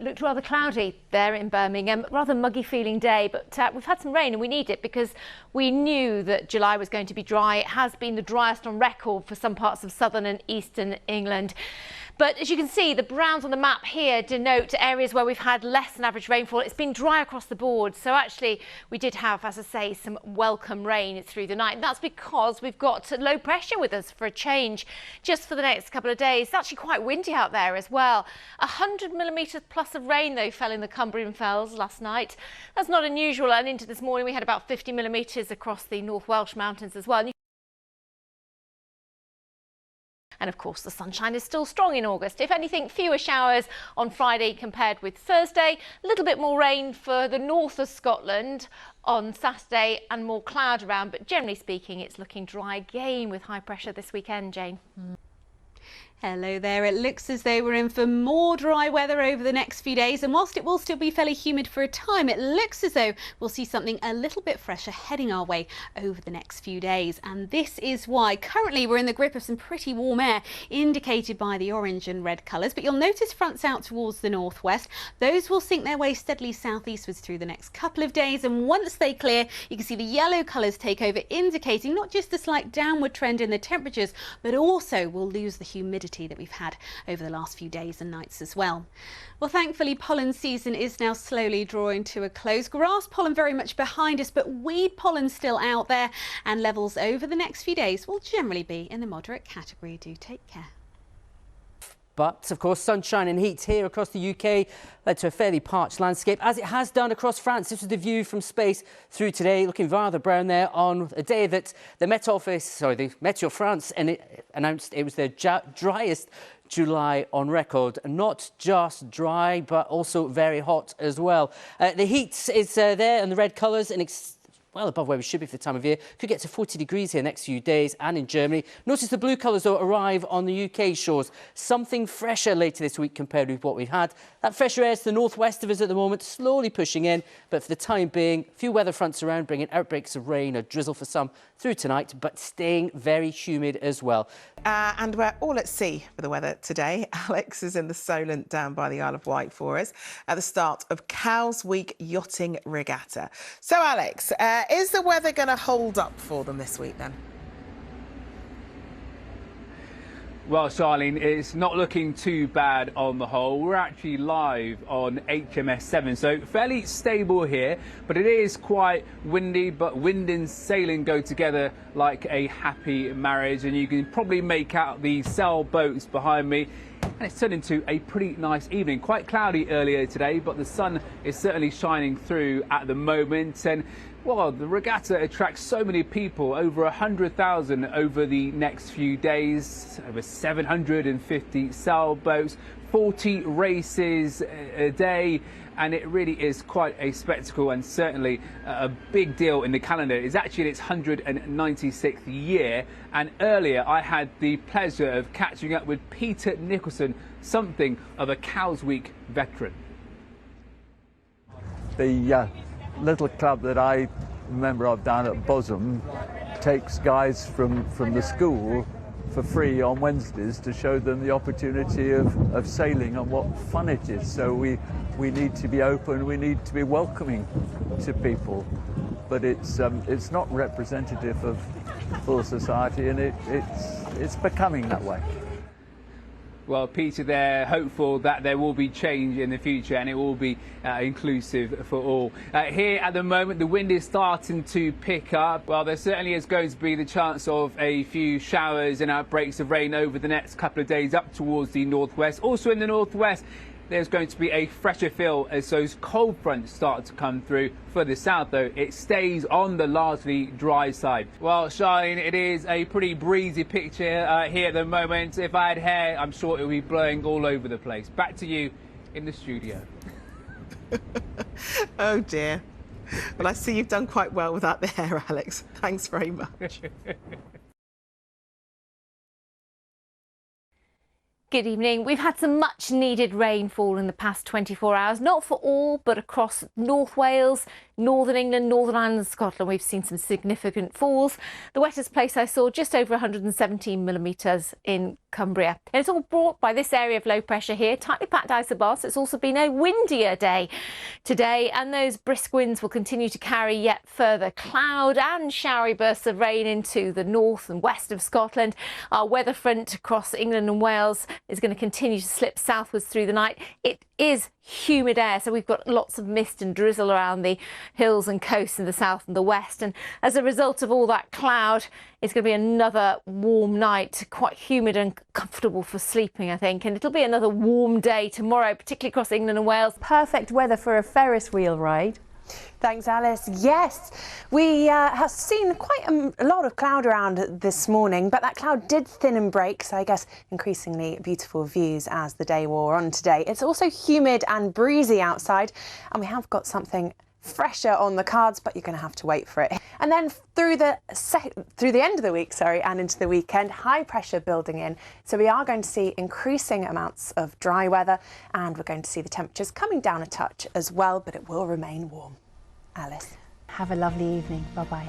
Looked rather cloudy there in Birmingham, rather muggy feeling day, but we've had some rain and we need it because we knew that July was going to be dry. It has been the driest on record for some parts of southern and eastern England. But as you can see, the browns on the map here denote areas where we've had less than average rainfall. It's been dry across the board. So actually we did have, as I say, some welcome rain through the night. And that's because we've got low pressure with us for a change just for the next couple of days. It's actually quite windy out there as well. 100 millimetres plus of rain, though, fell in the Cumbrian Fells last night. That's not unusual. And into this morning, we had about 50 millimetres across the North Welsh mountains as well. And of course, the sunshine is still strong in August. If anything, fewer showers on Friday compared with Thursday. A little bit more rain for the north of Scotland on Saturday and more cloud around. But generally speaking, it's looking dry again with high pressure this weekend, Jane. Hello there. It looks as though we're in for more dry weather over the next few days, and whilst it will still be fairly humid for a time, it looks as though we'll see something a little bit fresher heading our way over the next few days. And this is why currently we're in the grip of some pretty warm air, indicated by the orange and red colours. But you'll notice fronts out towards the northwest. Those will sink their way steadily southeastwards through the next couple of days, and once they clear, you can see the yellow colours take over, indicating not just a slight downward trend in the temperatures, but also we'll lose the humidity that we've had over the last few days and nights as well. Well, thankfully, pollen season is now slowly drawing to a close. Grass pollen very much behind us, but weed pollen still out there, and levels over the next few days will generally be in the moderate category. Do take care. But, of course, sunshine and heat here across the UK led to a fairly parched landscape, as it has done across France. This was the view from space through today, looking rather brown there on a day that the Meteo France announced it was their driest July on record. Not just dry, but also very hot as well. The heat is there in the red colours and well above where we should be for the time of year. Could get to 40 degrees here next few days, and in Germany. Notice the blue colours, though, arrive on the UK shores. Something fresher later this week compared with what we've had. That fresher air is to the northwest of us at the moment, slowly pushing in, but for the time being, a few weather fronts around, bringing outbreaks of rain or drizzle for some through tonight, but staying very humid as well. And we're all at sea for the weather today. Alex is in the Solent down by the Isle of Wight for us at the start of Cowes Week Yachting Regatta. So, Alex, is the weather going to hold up for them this week then? Well, Charlene, it's not looking too bad on the whole. We're actually live on HMS 7, so fairly stable here, but it is quite windy. But wind and sailing go together like a happy marriage, and you can probably make out the sailboats behind me. And it's turned into a pretty nice evening. Quite cloudy earlier today, but the sun is certainly shining through at the moment. And well, the regatta attracts so many people, over 100,000 over the next few days, over 750 sailboats, 40 races a day, and it really is quite a spectacle, and certainly a big deal in the calendar. It's actually in its 196th year, and earlier I had the pleasure of catching up with Peter Nicholson, something of a Cowes Week veteran. The little club that I member of down at Bosham takes guys from the school for free on Wednesdays to show them the opportunity of sailing and what fun it is. So we need to be open, we need to be welcoming to people, but it's not representative of full society, and it's becoming that way. Well, Peter, they're hopeful that there will be change in the future and it will be inclusive for all. Here at the moment, the wind is starting to pick up. Well, there certainly is going to be the chance of a few showers and outbreaks of rain over the next couple of days up towards the northwest. Also in the northwest, there's going to be a fresher feel as those cold fronts start to come through. For the south, though, it stays on the largely dry side. Well, Charlene, it is a pretty breezy picture here at the moment. If I had hair, I'm sure it would be blowing all over the place. Back to you in the studio. Oh, dear. Well, I see you've done quite well without the hair, Alex. Thanks very much. Good evening. We've had some much needed rainfall in the past 24 hours, not for all, but across North Wales, Northern England, Northern Ireland and Scotland. We've seen some significant falls. The wettest place I saw, just over 117 millimetres in Cumbria. And it's all brought by this area of low pressure here, tightly packed isobars. It's also been a windier day today, and those brisk winds will continue to carry yet further cloud and showery bursts of rain into the north and west of Scotland. Our weather front across England and Wales is going to continue to slip southwards through the night. It is humid air, so we've got lots of mist and drizzle around the hills and coasts in the south and the west, and as a result of all that cloud, it's going to be another warm night, quite humid and comfortable for sleeping, I think, and it'll be another warm day tomorrow, particularly across England and Wales. Perfect weather for a Ferris wheel ride. Thanks, Alice. Yes, we have seen quite a lot of cloud around this morning, but that cloud did thin and break, so I guess increasingly beautiful views as the day wore on today. It's also humid and breezy outside, and we have got something fresher on the cards, but you're going to have to wait for it. And then through the end of the week, and into the weekend, high pressure building in. So we are going to see increasing amounts of dry weather, and we're going to see the temperatures coming down a touch as well, but it will remain warm. Alice. Have a lovely evening. Bye-bye.